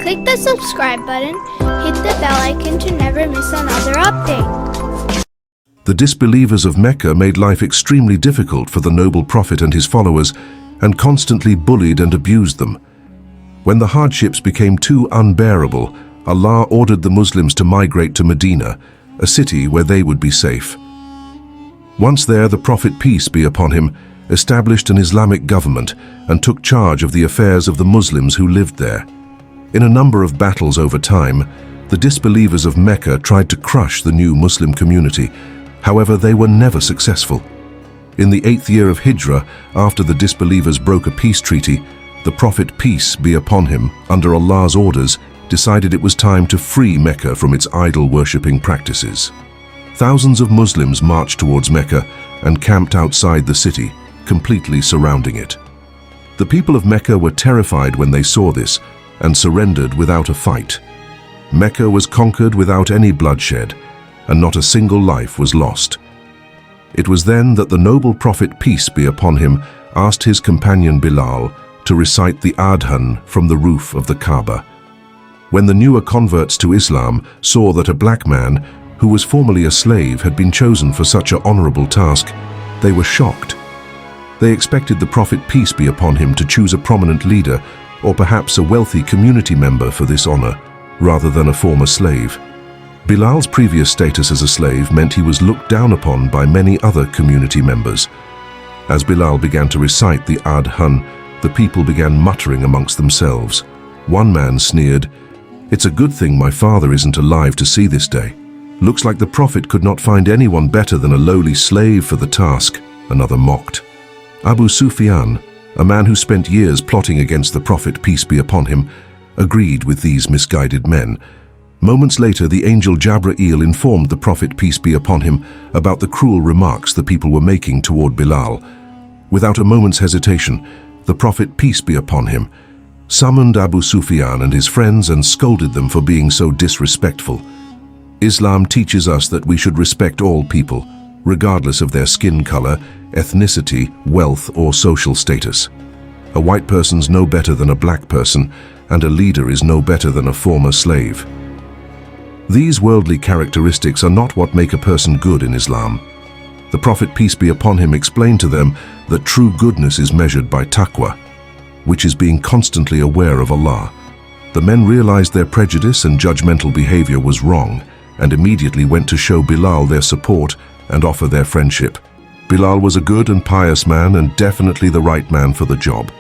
Click the subscribe button, hit the bell icon to never miss another update. The disbelievers of Mecca made life extremely difficult for the noble Prophet and his followers and constantly bullied and abused them. When the hardships became too unbearable, Allah ordered the Muslims to migrate to Medina, a city where they would be safe. Once there, the Prophet, peace be upon him, established an Islamic government and took charge of the affairs of the Muslims who lived there. In a number of battles over time, the disbelievers of Mecca tried to crush the new Muslim community. However, they were never successful. In the 8th year of Hijrah, after the disbelievers broke a peace treaty, the Prophet, peace be upon him, under Allah's orders, decided it was time to free Mecca from its idol-worshipping practices. Thousands of Muslims marched towards Mecca and camped outside the city, completely surrounding it. The people of Mecca were terrified when they saw this and surrendered without a fight. Mecca was conquered without any bloodshed, and not a single life was lost. It was then that the noble Prophet, peace be upon him, asked his companion Bilal to recite the Adhan from the roof of the Kaaba. When the newer converts to Islam saw that a black man, who was formerly a slave, had been chosen for such an honorable task, they were shocked. They expected the Prophet, peace be upon him, to choose a prominent leader or perhaps a wealthy community member for this honor, rather than a former slave. Bilal's previous status as a slave meant he was looked down upon by many other community members. As Bilal began to recite the Adhan, the people began muttering amongst themselves. One man sneered, "It's a good thing my father isn't alive to see this day. Looks like the Prophet could not find anyone better than a lowly slave for the task," another mocked. Abu Sufyan, a man who spent years plotting against the Prophet, peace be upon him, agreed with these misguided men. Moments later, the angel Jabra'il informed the Prophet, peace be upon him, about the cruel remarks the people were making toward Bilal. Without a moment's hesitation, the Prophet, peace be upon him, summoned Abu Sufyan and his friends and scolded them for being so disrespectful. Islam teaches us that we should respect all people, regardless of their skin color, ethnicity, wealth, or social status. A white person's no better than a black person, and a leader is no better than a former slave. These worldly characteristics are not what make a person good in Islam. The Prophet, peace be upon him, explained to them that true goodness is measured by taqwa, which is being constantly aware of Allah. The men realized their prejudice and judgmental behavior was wrong, and immediately went to show Bilal their support and offer their friendship. Bilal was a good and pious man and definitely the right man for the job.